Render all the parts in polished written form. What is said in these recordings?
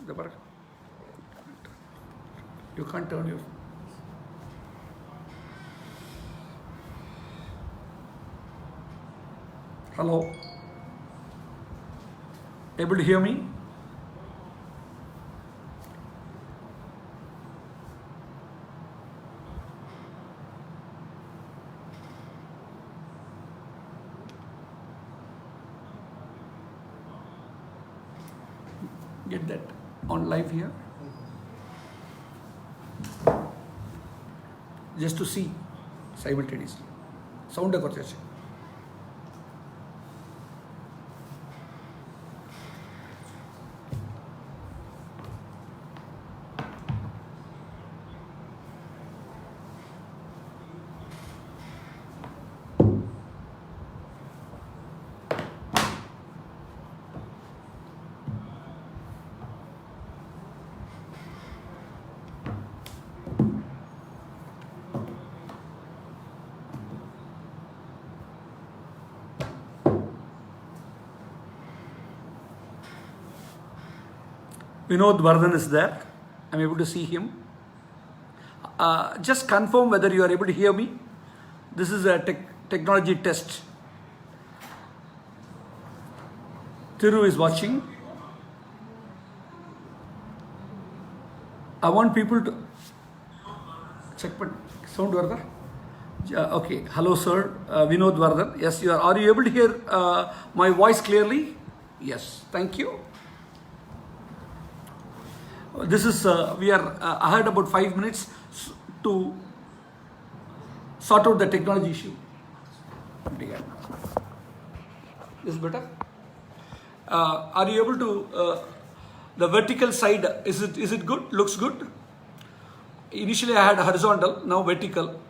The work. You can't turn your. Hello. Able to hear me? Get that on live here. Just to see simultaneously. Sound করতেছে. Vinod Vardhan is there. I'm able to see him. Just confirm whether you are able to hear me. This is a technology test. Thiru is watching. I want people to check but sound Vardhan. Okay, hello sir, Vinod Vardhan. Yes, you are. Are you able to hear my voice clearly? Yes, thank you. This is, we are ahead about 5 minutes to sort out the technology issue. This is better. Are you able to, the vertical side, is it good? Looks good? Initially I had horizontal, now vertical.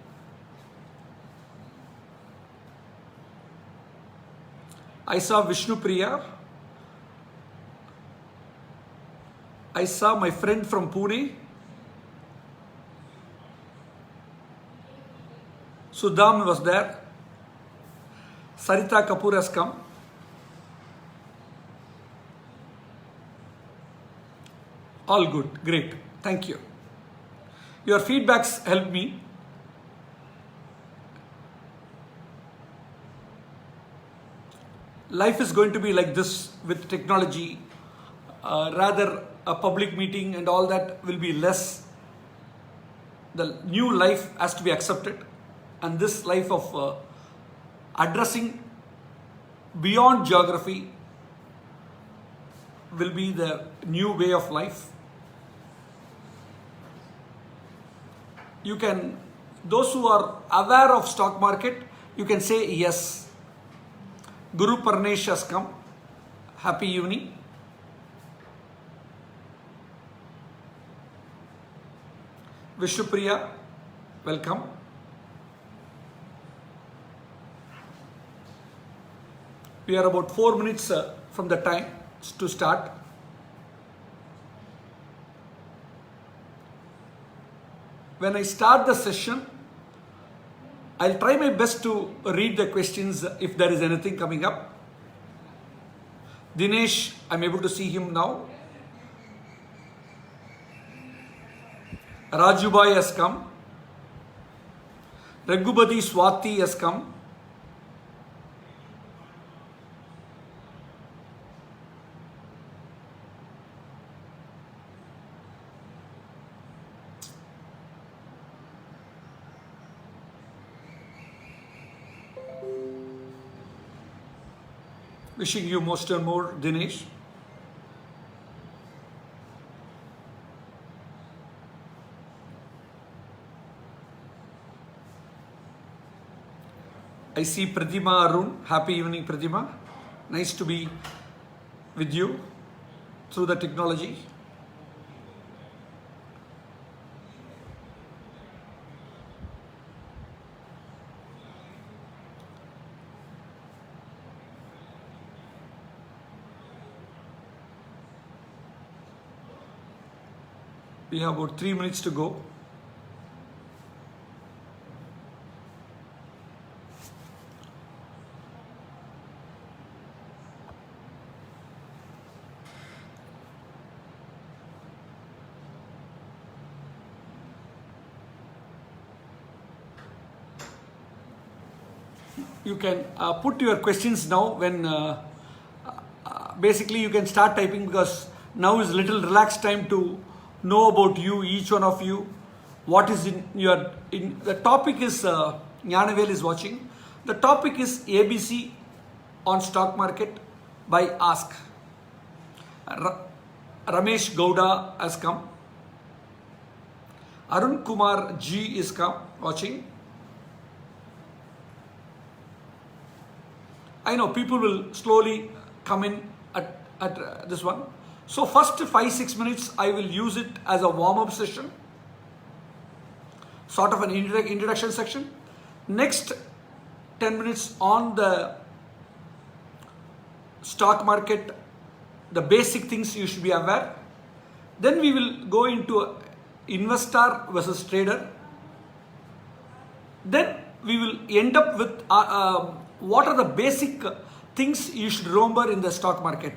I saw Vishnu Priya. I saw my friend from Pune. Sudham was there. Sarita Kapoor has come. All good, great, thank you. Your feedbacks help me. Life is going to be like this with technology. Rather, a public meeting and all that will be less. The new life has to be accepted, and this life of addressing beyond geography will be the new way of life. You can, those who are aware of stock market, you can say yes. Guru Parnesh has come. Happy evening. Vishnupriya, welcome. We are about 4 minutes from the time to start. When I start the session, I'll try my best to read the questions if there is anything coming up. Dinesh, I'm able to see him now. Rajubai has come. Raghupati Swati has come. Wishing you most and more, Dinesh. I see Pratima Arun. Happy evening, Pratima. Nice to be with you through the technology. We have about 3 minutes to go. you can put your questions now when basically you can start typing, because now is little relaxed time to know about you, each one of you, what is in your, the topic is, Jnanavel is watching, the topic is ABC on stock market by Ask. Ramesh Gowda has come. Arun Kumar G is come watching. I know people will slowly come in at this one. So first 5-6 minutes I will use it as a warm-up session, sort of an introduction section. Next 10 minutes on the stock market, the basic things you should be aware. Then we will go into investor versus trader. Then we will end up with what are the basic things you should remember in the stock market.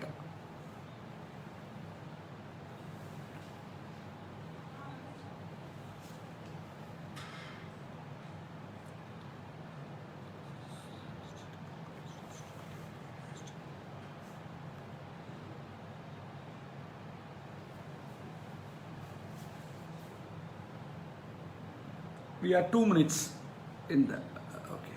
We are 2 minutes in the, okay.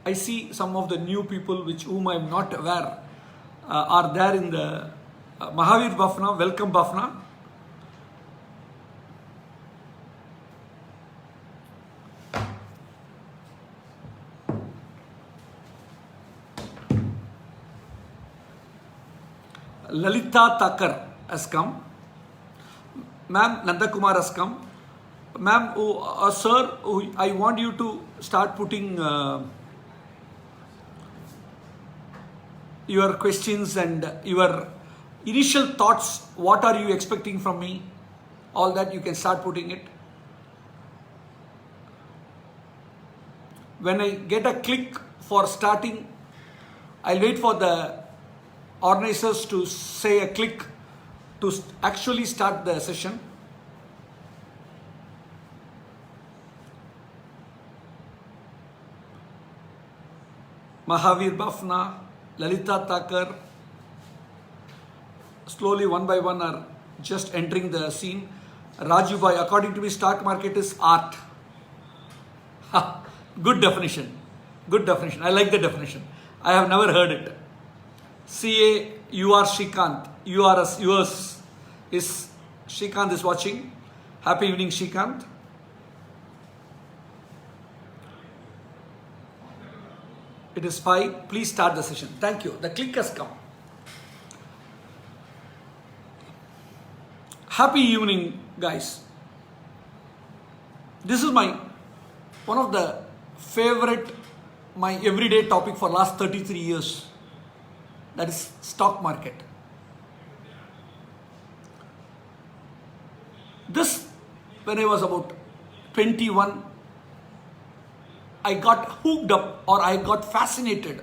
I see some of the new people which whom I am not aware are there in the Mahavir Bafna. Welcome Bafna. Lalita Thakur has come. Ma'am Nanda Kumar has come. Ma'am, sir, I want you to start putting your questions and your initial thoughts. What are you expecting from me? All that you can start putting it. When I get a click for starting, I'll wait for the organizers to say a click to actually start the session. Mahavir Bafna, Lalita Thakur, slowly one by one are just entering the scene. Raju Bhai, according to me, stock market is art. Good definition. Good definition. I like the definition. I have never heard it. CA, you are Shrikant. Yours is Shrikant is watching. Happy evening, Shrikant. It is 5. Please start the session. Thank you. The click has come. Happy evening, guys. This is one of the favorite, my everyday topic for last 33 years. That is stock market. This, when I was about 21, I got hooked up, or I got fascinated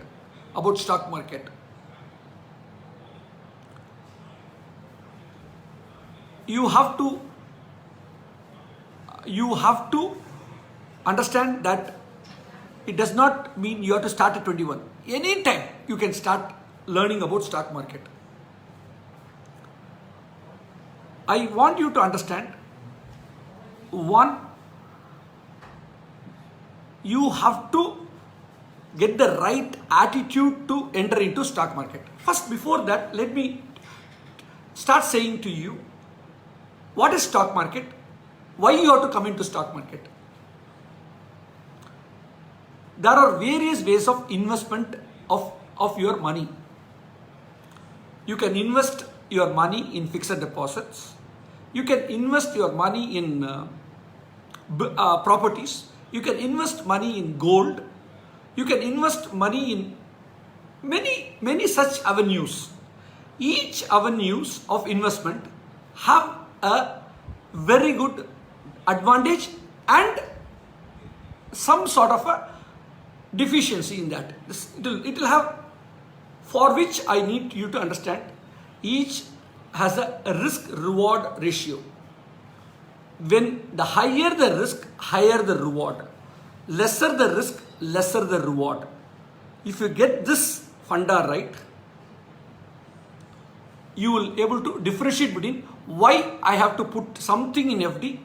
about stock market. You have to understand that it does not mean you have to start at 21. Anytime you can start learning about stock market. I want you to understand, one, you have to get the right attitude to enter into stock market. First, before that, let me start saying to you, what is stock market? Why you have to come into stock market? There are various ways of investment of your money. You can invest your money in fixed deposits. You can invest your money in properties. You can invest money in gold. You can invest money in many such avenues. Each avenues of investment have a very good advantage and some sort of a deficiency in that. It will have, for which I need you to understand, each has a risk reward ratio. When the higher the risk, higher the reward. Lesser the risk, lesser the reward. If you get this funda right, you will able to differentiate between why I have to put something in FD,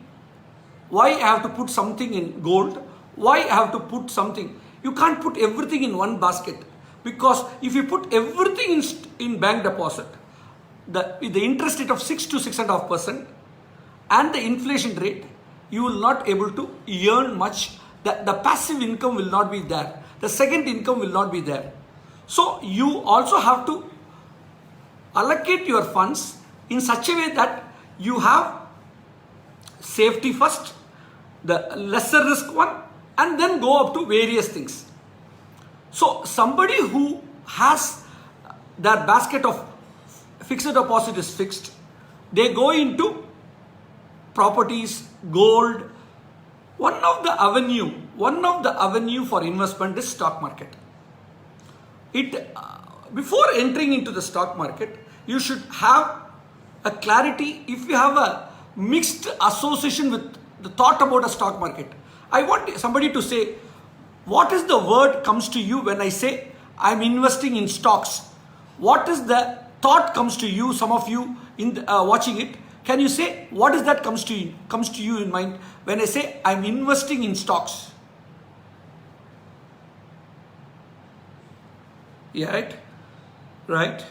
why I have to put something in gold, why I have to put something. You can't put everything in one basket, because if you put everything in bank deposit, the interest rate of 6 to 6.5% and the inflation rate, you will not able to earn much. The passive income will not be there. The second income will not be there. So you also have to allocate your funds in such a way that you have safety first, the lesser risk one, and then go up to various things. So somebody who has their basket of fixed deposit is fixed, they go into properties, gold. One of the avenue for investment is stock market. Before entering into the stock market, you should have a clarity. If you have a mixed association with the thought about a stock market, I want somebody to say, what is the word comes to you when I say I'm investing in stocks? What is the thought comes to you? Some of you watching it, can you say what is that comes to you in mind when I say I'm investing in stocks? Yeah, right.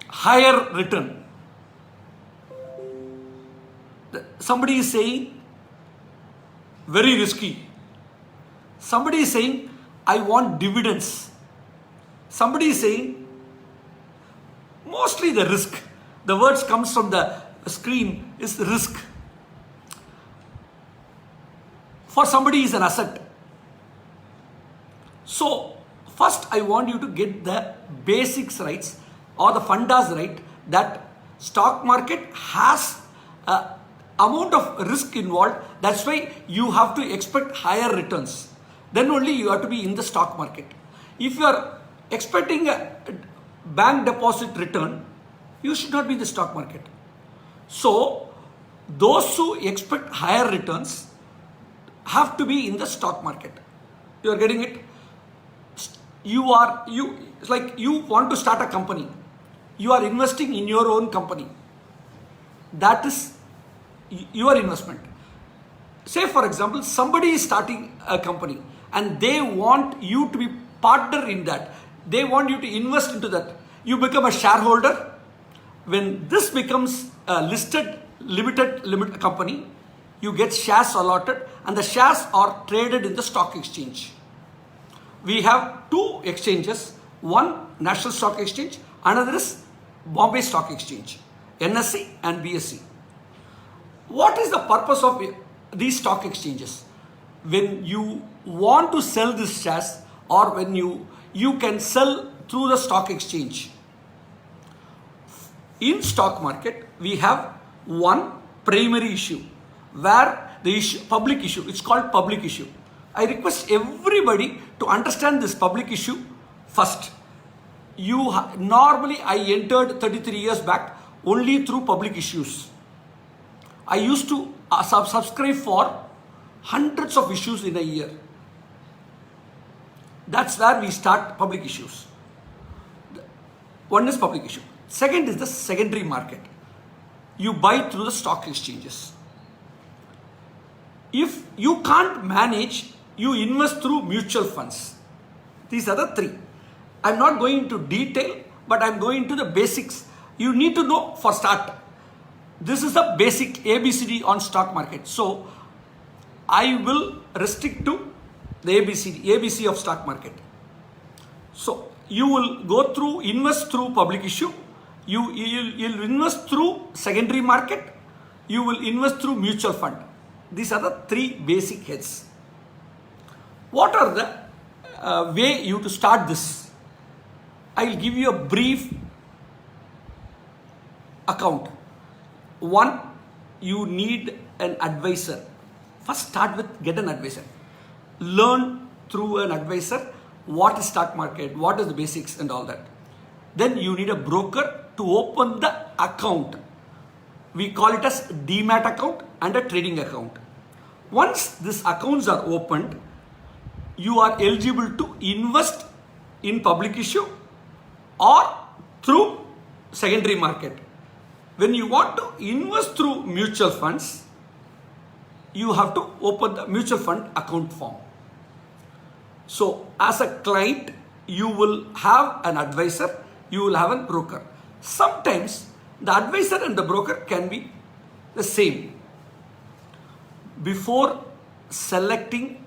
Higher return. Somebody is saying very risky. Somebody is saying I want dividends. Somebody is saying mostly the risk. The words comes from the screen is risk. For somebody is an asset. So first I want you to get the basics right, or the fundas right, that stock market has a amount of risk involved. That's why you have to expect higher returns. Then only you have to be in the stock market. If you are expecting a bank deposit return, you should not be in the stock market. So those who expect higher returns have to be in the stock market. You are getting it? It's like you want to start a company. You are investing in your own company. That is your investment. Say for example, somebody is starting a company and they want you to be partner in that. They want you to invest into that. You become a shareholder. When this becomes a listed limited company, you get shares allotted and the shares are traded in the stock exchange. We have two exchanges, one National Stock Exchange, another is Bombay Stock Exchange, NSE and BSE. What is the purpose of these stock exchanges? When you want to sell these shares, or when you can sell through the stock exchange. In stock market, we have one primary issue, where the issue, public issue, it's called public issue. I request everybody to understand this public issue first. Normally I entered 33 years back only through public issues. I used to subscribe for hundreds of issues in a year. That's where we start public issues. One is public issue. Second is the secondary market. You buy through the stock exchanges. If you can't manage, you invest through mutual funds. These are the three. I'm not going into detail, but I'm going to the basics. You need to know for start. This is the basic ABCD on stock market. So I will restrict to the ABC of stock market. So you will go through, invest through public issue. You'll invest through secondary market. You will invest through mutual fund. These are the three basic heads. What are the way you to start this? I will give you a brief account. One, you need an advisor. First start with get an advisor. Learn through an advisor what is stock market, what is the basics and all that. Then you need a broker to open the account. We call it as demat account and a trading account. Once these accounts are opened, you are eligible to invest in public issue or through secondary market. When you want to invest through mutual funds, you have to open the mutual fund account form. So as a client, you will have an advisor, you will have a broker. Sometimes the advisor and the broker can be the same. Before selecting,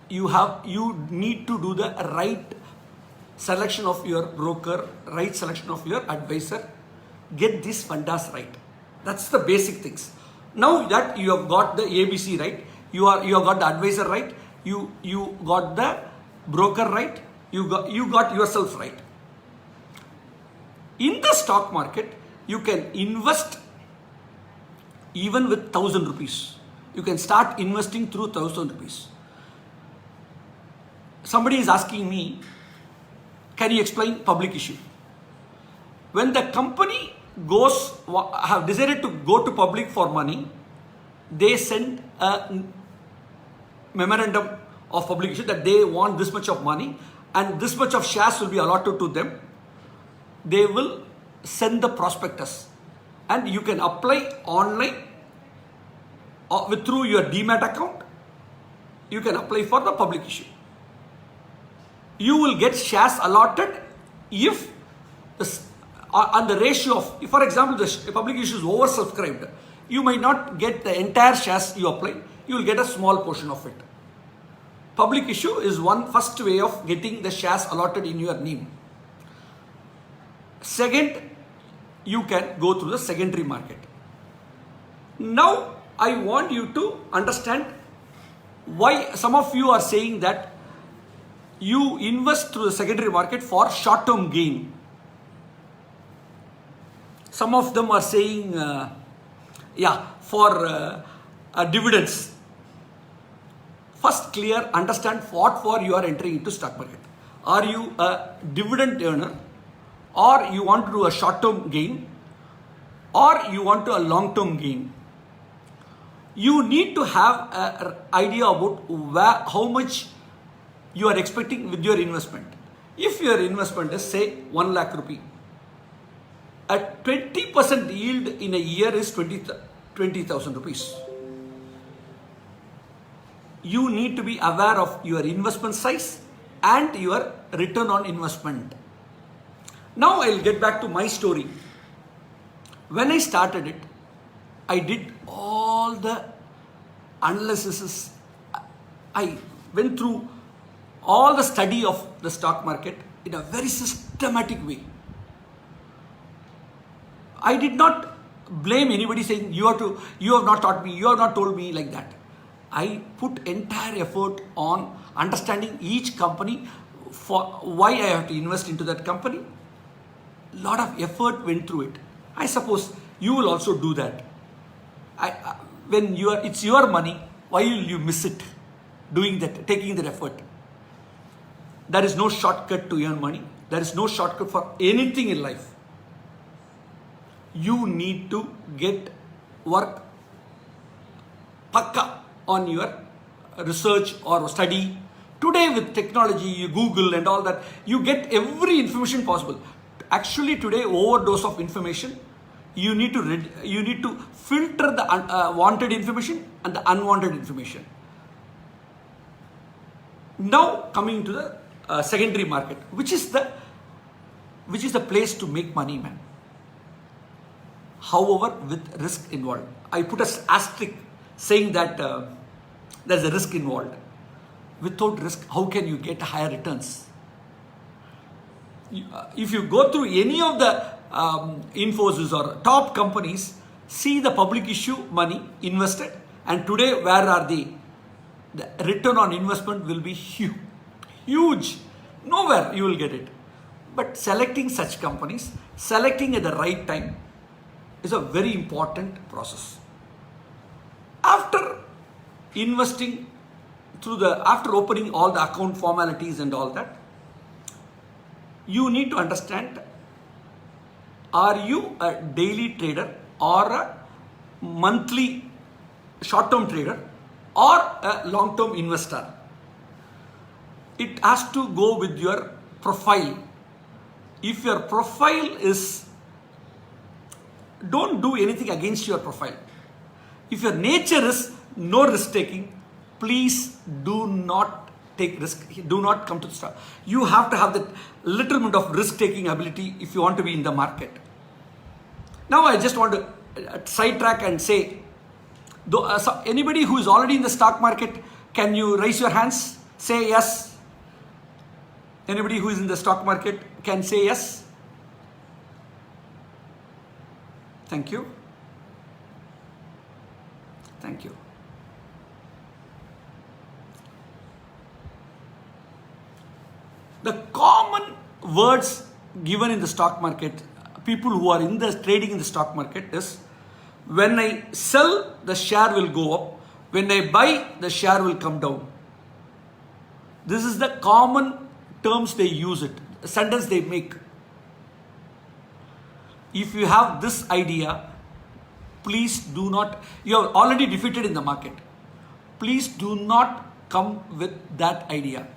you need to do the right selection of your broker, right selection of your advisor. Get these fundas right. That's the basic things. Now that you have got the ABC right, you have got the advisor right, you got the broker right, you got yourself right. In the stock market, you can invest even with 1,000 rupees. You can start investing through 1,000 rupees. Somebody is asking me, can you explain public issue? When the company have decided to go to public for money, they send a memorandum of public issue that they want this much of money and this much of shares will be allotted to them. They will send the prospectus and you can apply online or through your demat account. You can apply for the public issue. You will get shares allotted if on the ratio of, for example, the public issue is oversubscribed. You might not get the entire shares you apply. You will get a small portion of it. Public issue is one first way of getting the shares allotted in your name. Second, you can go through the secondary market. Now, I want you to understand why some of you are saying that you invest through the secondary market for short-term gain. Some of them are saying, for dividends. First, understand what for you are entering into stock market. Are you a dividend earner, or you want to do a short-term gain, or you want to a long-term gain? You need to have an idea about how much you are expecting with your investment. If your investment is say 1 lakh rupee, a 20% yield in a year is 20,000 rupees. You need to be aware of your investment size and your return on investment. Now I'll get back to my story. When I started it, I did all the analysis. I went through all the study of the stock market in a very systematic way. I did not blame anybody saying you have not taught me, you have not told me like that. I put entire effort on understanding each company, for why I have to invest into that company. Lot of effort went through it. I suppose you will also do that. When it's your money, why will you miss it? Doing that, taking that effort. There is no shortcut to earn money. There is no shortcut for anything in life. You need to work pakka on your research or study. Today with technology, you Google and all that, you get every information possible. Actually today, overdose of information. You need to filter the wanted information and the unwanted information. Now coming to the secondary market, which is the place to make money, man. However, with risk involved. I put an asterisk saying that there's a risk involved. Without risk, how can you get higher returns? If you go through any of the Infosys or top companies, see the public issue money invested, and today where are they? The return on investment will be huge. Nowhere you will get it. But selecting such companies, selecting at the right time, is a very important process. After investing after opening all the account formalities and all that, you need to understand, are you a daily trader or a monthly short-term trader or a long-term investor? It has to go with your profile. If your profile is, don't do anything against your profile. If your nature is no risk taking, please do not take risk. Do not come to the stock. You have to have that little bit of risk taking ability if you want to be in the market. Now I just want to sidetrack and say, so anybody who is already in the stock market, can you raise your hands? Say yes. Anybody who is in the stock market can say yes. Thank you. Thank you. The common words given in the stock market, people who are in the trading in the stock market, is when I sell, the share will go up. When I buy, the share will come down. This is the common terms they use it, the sentence they make. If you have this idea, please do not, you are already defeated in the market. Please do not come with that idea.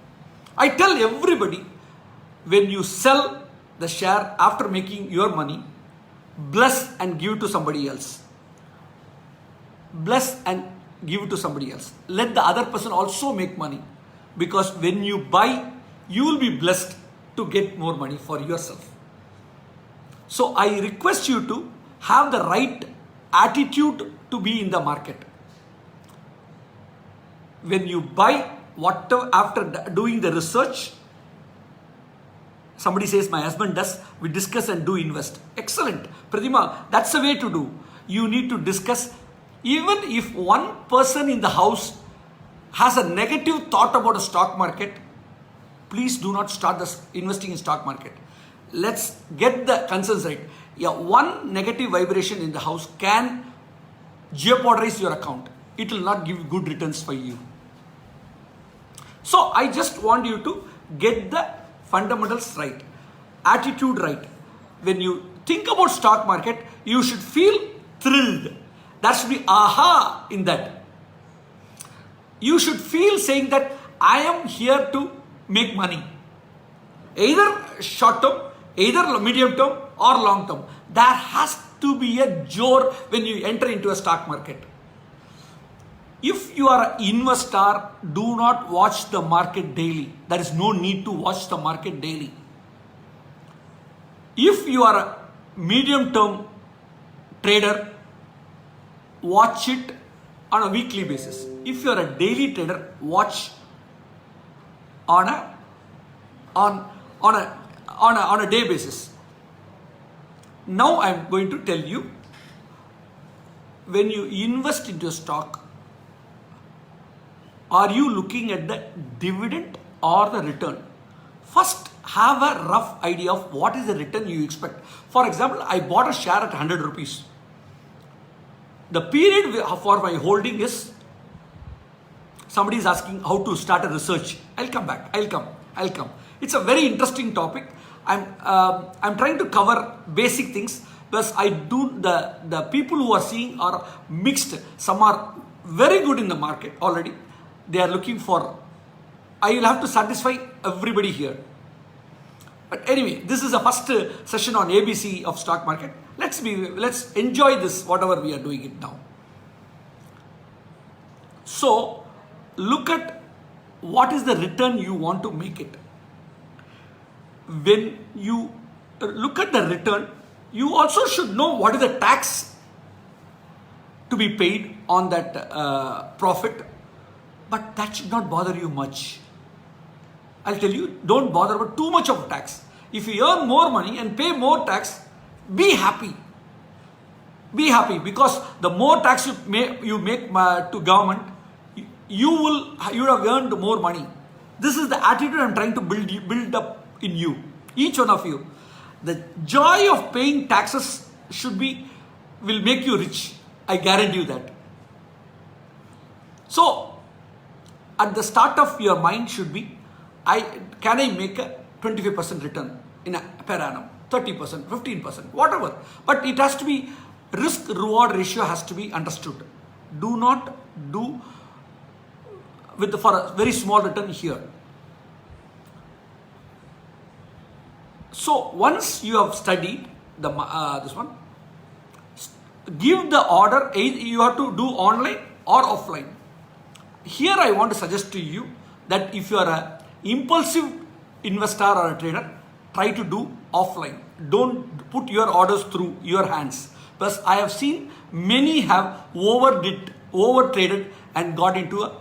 I tell everybody, when you sell the share after making your money, bless and give to somebody else. Bless and give it to somebody else. Let the other person also make money. Because when you buy, you will be blessed to get more money for yourself. So I request you to have the right attitude to be in the market. When you buy, whatever, after doing the research, somebody says, my husband does, we discuss and do invest. Excellent. Pratima, that's the way to do. You need to discuss. Even if one person in the house has a negative thought about a stock market, please do not start investing in stock market. Let's get the concerns right. Yeah, one negative vibration in the house can jeopardize your account. It will not give good returns for you. So I just want you to get the fundamentals right, attitude right. When you think about stock market, you should feel thrilled. There should be aha in that. You should feel saying that I am here to make money. Either short term, either medium term or long term. There has to be a joy when you enter into a stock market. If you are an investor, do not watch the market daily. There is no need to watch the market daily. If you are a medium term trader, watch it on a weekly basis. If you are a daily trader, watch on a day basis. Now I am going to tell you, when you invest into a stock, are you looking at the dividend or the return? First, have a rough idea of what is the return you expect. For example, I bought a share at 100 rupees. The period for my holding is, somebody is asking how to start a research. I'll come back. I'll come. It's a very interesting topic. I'm trying to cover basic things, because I do the people who are seeing are mixed. Some are very good in the market already. They are looking for, I will have to satisfy everybody here. But anyway, this is the first session on ABC of stock market. Let's enjoy this, whatever we are doing it now. So look at what is the return you want to make it. When you look at the return, you also should know what is the tax to be paid on that profit. But that should not bother you much. I'll tell you, don't bother about too much of tax. If you earn more money and pay more tax, be happy. Be happy, because the more tax you make to government, you would have earned more money. This is the attitude I'm trying to build up in you, each one of you. The joy of paying taxes will make you rich. I guarantee you that. So at the start of your mind should be, can I make a 25% return in a per annum, 30%, 15%, whatever. But it has to be, risk reward ratio has to be understood. Do not do for a very small return here. So once you have studied the this one, give the order. Either you have to do online or offline. Here I want to suggest to you that if you are a impulsive investor or a trader, try to do offline. Don't put your orders through your hands. Plus, I have seen many have over traded and got into a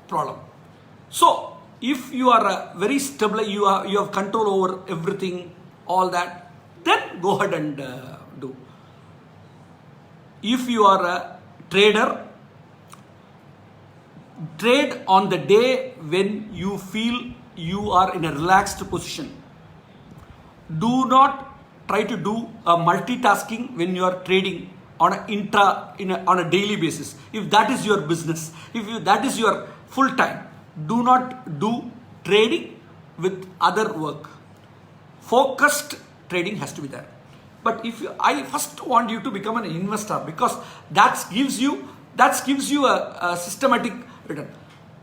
problem. So if you are a very stable, you have control over everything, all that, then go ahead and do. If you are a trader, trade on the day when you feel you are in a relaxed position. Do not try to do a multitasking when you are trading on on a daily basis. If that is your business, that is your full time, do not do trading with other work. Focused trading has to be there. But I first want you to become an investor, because that gives you a systematic return.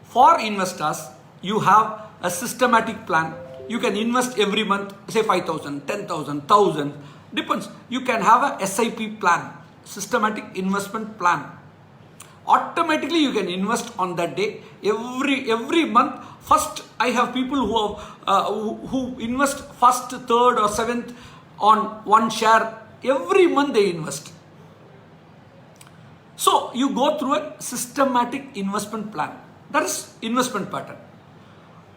For investors, you have a systematic plan. You can invest every month, say 5,000, 10,000, 1,000, depends. You can have a SIP plan, systematic investment plan. Automatically you can invest on that day. Every month. First, I have people who invest first, third or seventh on one share. Every month they invest. So you go through a systematic investment plan. That is investment pattern.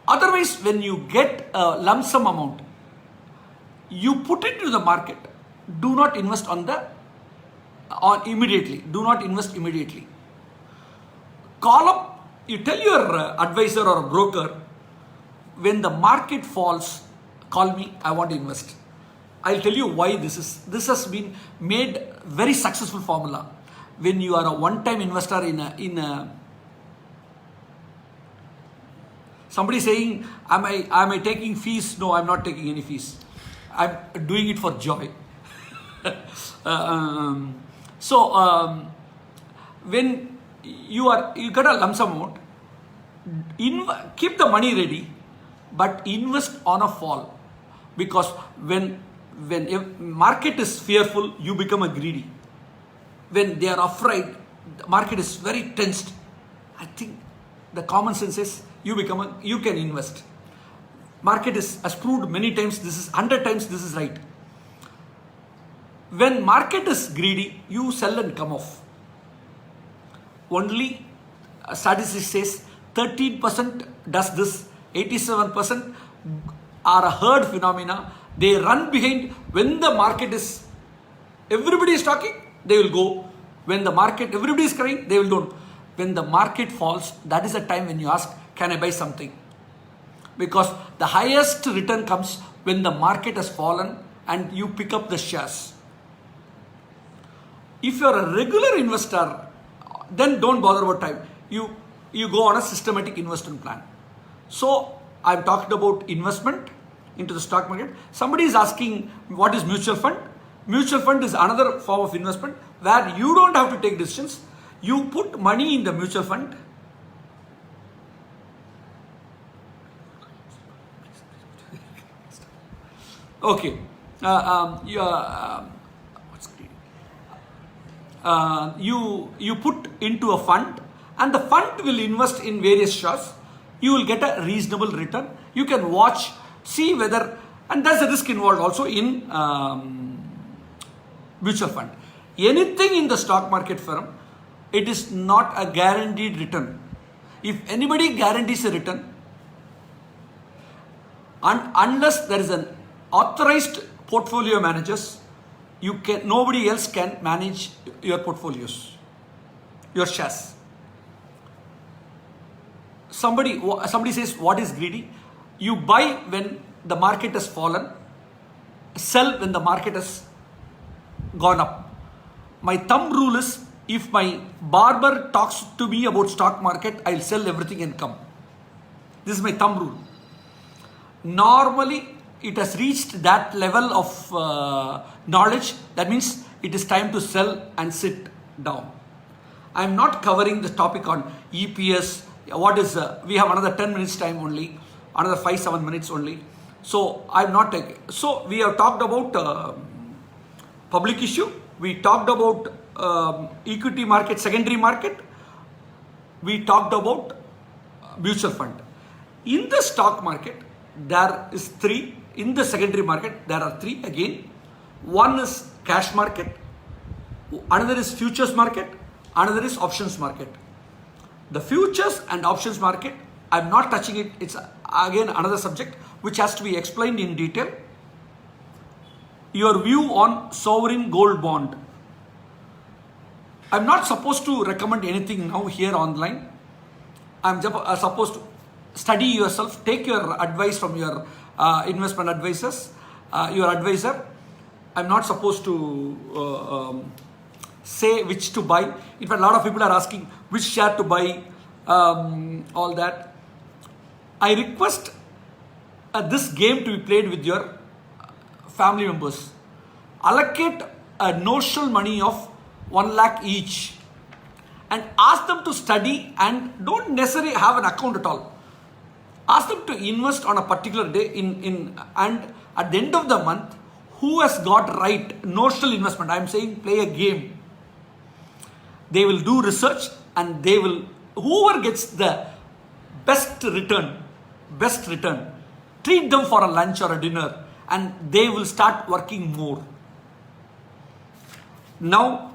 Otherwise, when you get a lump sum amount, you put it to the market. Do not invest immediately. Do not invest immediately. Call up, you tell your advisor or broker, when the market falls, call me, I want to invest. I'll tell you why this has been made very successful formula. When you are a one-time investor in a somebody saying, am I taking fees? No, I'm not taking any fees. I'm doing it for joy. When you get a lump sum amount, keep the money ready, but invest on a fall. Because when market is fearful, you become a greedy. When they are afraid, the market is very tensed. I think the common sense is you can invest. Market has proved many times, 100 times this is right. When market is greedy, you sell and come off. Only statistics says 13% does this, 87% are a herd phenomena. They run behind when the market is, everybody is talking, they will go. When the market, everybody is crying, they will don't. When the market falls, that is the time when you ask, can I buy something? Because the highest return comes when the market has fallen and you pick up the shares. If you are a regular investor, then don't bother about time. You go on a systematic investment plan. So I've talked about investment into the stock market. Somebody is asking, what is mutual fund? Mutual fund is another form of investment where you don't have to take decisions. You put money in the mutual fund. Okay. You put into a fund, and the fund will invest in various shares. You will get a reasonable return. You can watch, see whether, and there's a risk involved also in mutual fund. Anything in the stock market firm, it is not a guaranteed return. If anybody guarantees a return, unless there is an authorized portfolio managers, nobody else can manage your portfolios, your shares. Somebody says, what is greedy? You buy when the market has fallen, sell when the market has gone up. My thumb rule is, if my barber talks to me about stock market, I'll sell everything and come. This is my thumb rule. Normally, it has reached that level of knowledge. That means it is time to sell and sit down. I am not covering the topic on EPS. What is, we have another 10 minutes time only, another 5-7 minutes only. So I'm not taking. So we have talked about public issue. We talked about equity market, secondary market. We talked about mutual fund. In the stock market, there is 3. In the secondary market, there are 3 again. One is cash market. Another is futures market. Another is options market. The futures and options market, I'm not touching it. It's again another subject which has to be explained in detail. Your view on sovereign gold bond. I'm not supposed to recommend anything now here online. I'm supposed to study yourself, take your advice from your investment advisors, your advisor. I'm not supposed to say which to buy. In fact, a lot of people are asking which share to buy, all that. I request this game to be played with your family members. Allocate a notional money of 1 lakh each and ask them to study, and don't necessarily have an account at all. Ask them to invest on a particular day and at the end of the month, who has got right notional investment. I'm saying play a game. They will do research and they will, whoever gets the best return, treat them for a lunch or a dinner and they will start working more. Now,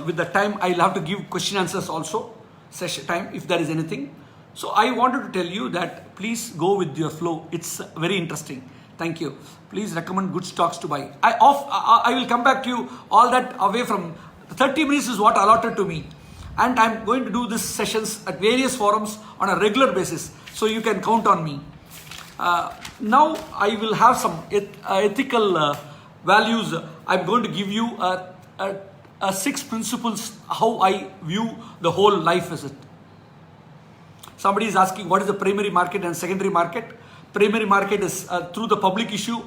with the time, I'll have to give question answers also, session time, if there is anything. So I wanted to tell you that please go with your flow. It's very interesting. Thank you. Please recommend good stocks to buy. I will come back to you. All that away from 30 minutes is what allotted to me. And I'm going to do these sessions at various forums on a regular basis. So you can count on me. Now I will have some ethical values. I'm going to give you 6 principles how I view the whole life as it. Somebody is asking what is the primary market and secondary market. Primary market is through the public issue,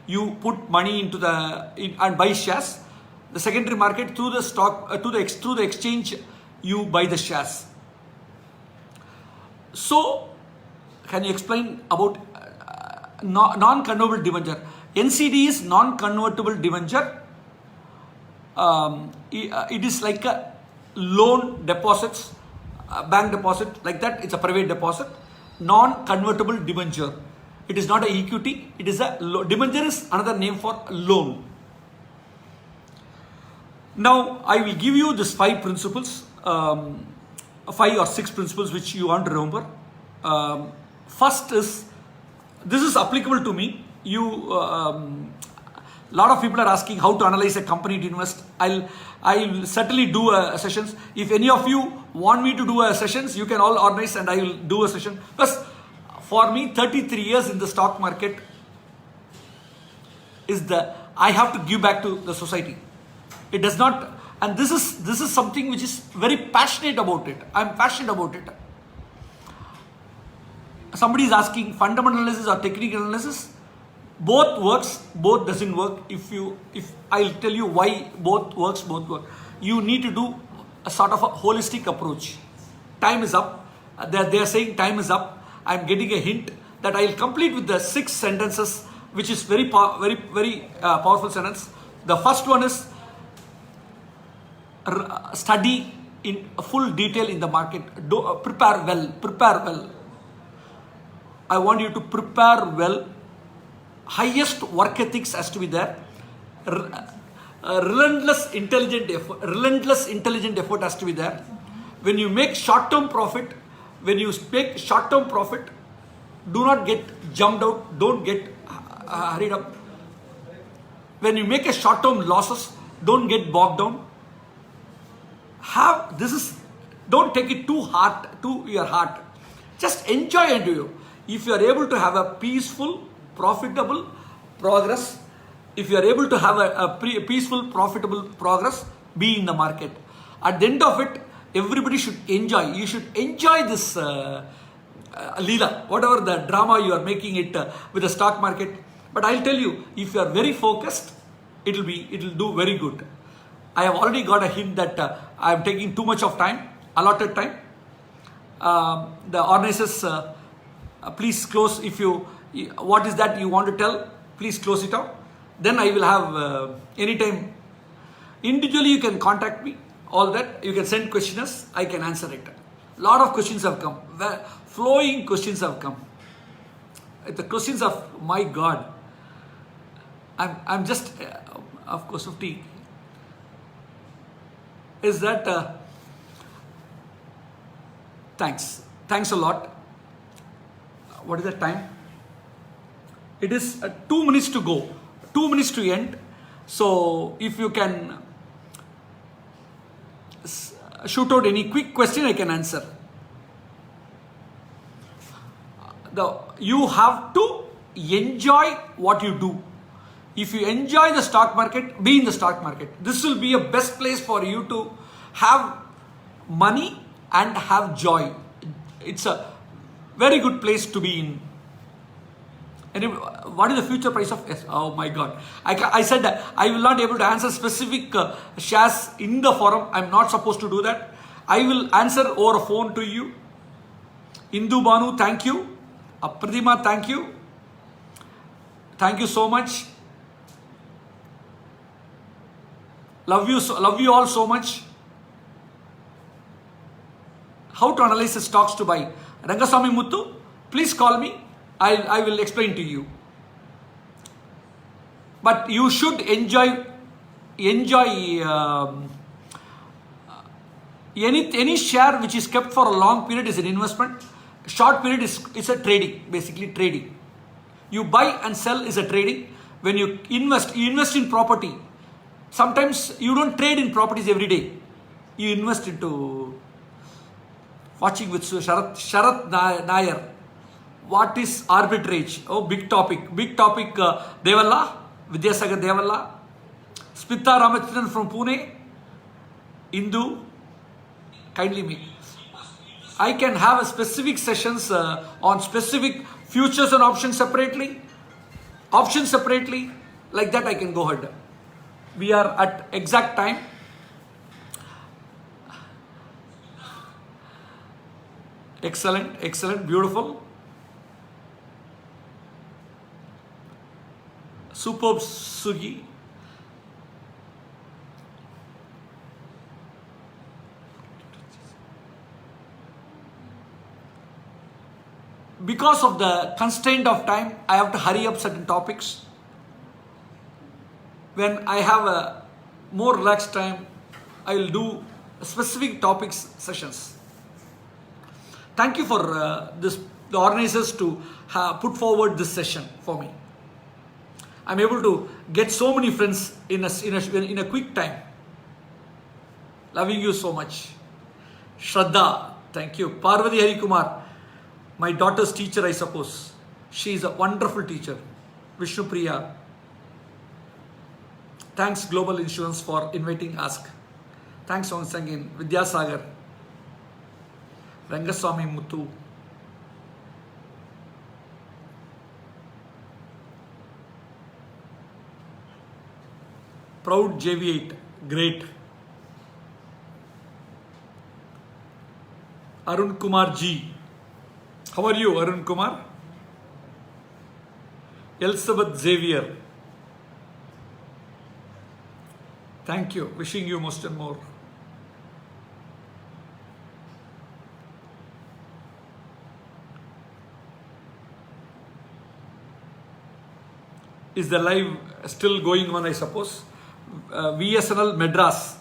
you put money into and buy shares. The secondary market through the stock, through the exchange, you buy the shares. So, can you explain about non-convertible debenture? NCD is non-convertible debenture. It is like a loan deposits, bank deposit, like that. It's a private deposit. Non-convertible debenture. It is not an equity. It is a debenture is another name for loan. Now I will give you these 5 principles, 5 or 6 principles which you want to remember. First is, this is applicable to me. Lot of people are asking how to analyze a company to invest. I'll certainly do sessions. If any of you want me to do sessions, you can all organize and I will do a session. Plus, for me, 33 years in the stock market I have to give back to the society. It does not, and this is something which is very passionate about it. I'm passionate about it. Somebody is asking fundamental analysis or technical analysis. Both works, both doesn't work. If I'll tell you why both works, both work. You need to do a sort of a holistic approach. Time is up. They are saying time is up. I'm getting a hint that I'll complete with the 6 sentences, which is very powerful sentence. The first one is study in full detail in the market. Prepare well. I want you to prepare well. Highest work ethics has to be there. Relentless intelligent effort has to be there. When you make short-term profit, do not get jumped out. Don't get hurried up. When you make a short-term losses, don't get bogged down. Don't take it too hard to your heart. Just enjoy and do. If you are able to have a peaceful, profitable progress, if you are able to have a peaceful, profitable progress, be in the market. At the end of it, everybody should enjoy. You should enjoy this Leela, whatever the drama you are making it with the stock market. But I'll tell you, if you are very focused, it will do very good. I have already got a hint that I am taking too much of time, allotted time. The organizers, please close. If you, what is that you want to tell, please close it out. Then I will have anytime. Individually, you can contact me. All that you can send questionnaires. I can answer it. Lot of questions have come. Flowing questions have come. The questions of my God. I'm just of course 50. Is that thanks a lot. What is the time? It is 2 minutes to go, 2 minutes to end. So if you can shoot out any quick question, I can answer. You have to enjoy what you do. If you enjoy the stock market, be in the stock market. This will be a best place for you to have money and have joy. It's a very good place to be in. And what is the future price of S? Oh my God. I said that I will not be able to answer specific shares in the forum. I'm not supposed to do that. I will answer over a phone to you. Indu Banu, thank you. Apradima, thank you. Thank you so much. Love you all so much. How to analyze the stocks to buy? Rangaswamy Muthu, please call me. I will explain to you. But you should enjoy any share which is kept for a long period is an investment. Short period is a trading, basically trading. You buy and sell is a trading. When you invest in property. Sometimes you don't trade in properties every day. You invest into watching with Sharath Nair. What is arbitrage? Oh, big topic. Big topic. Devalla, Vidyasagar Devalla, Smita Ramachandran from Pune, Indu. Kindly me. I can have a specific sessions on specific futures and options separately. Options separately. Like that I can go ahead. We are at exact time. Excellent, beautiful. Superb, Sugi. Because of the constraint of time, I have to hurry up certain topics. When I have a more relaxed time, I will do specific topics sessions. Thank you for the organizers to put forward this session for me. I'm able to get so many friends in a quick time. Loving you so much. Shraddha, thank you. Parvati Harikumar, my daughter's teacher, I suppose. She is a wonderful teacher. Vishnu Priya. Thanks Global Insurance for inviting Ask. Thanks once again Vidyasagar, Rangaswamy Muthu. Proud JV8, great. Arun Kumar G. How are you, Arun Kumar? Elizabeth Xavier. Thank you. Wishing you most and more. Is the live still going on, I suppose? VSNL Madras.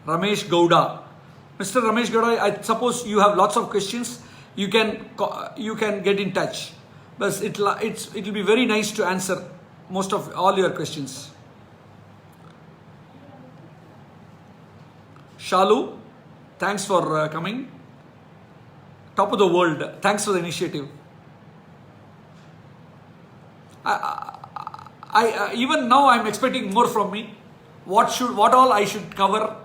Ramesh Gowda. Mr. Ramesh Gowda, I suppose you have lots of questions. You can get in touch. But it will be very nice to answer most of all your questions. Shalu, thanks for coming. Top of the world, thanks for the initiative. I even now I'm expecting more from me. What all I should cover?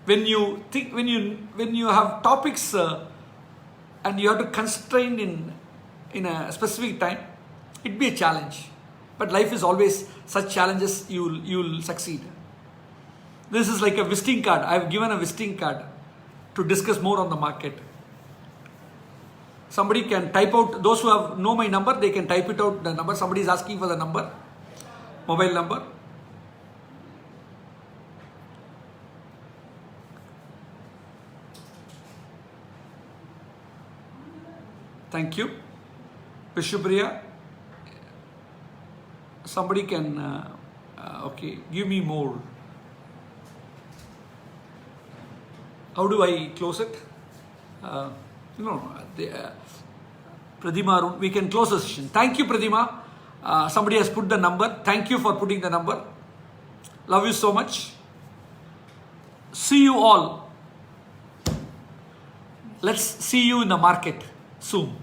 when you think, when you have topics and you have to constrain in a specific time, it be a challenge. But life is always such challenges. You'll succeed. This is like a visiting card. I've given a visiting card to discuss more on the market. Somebody can type out, those who have know my number, they can type it out, the number. Somebody is asking for the number, mobile number. Thank you. Vishnupriya. Somebody can, okay, give me more. How do I close it? Pradima, we can close the session. Thank you, Pradima. Somebody has put the number. Thank you for putting the number. Love you so much. See you all. Let's see you in the market soon.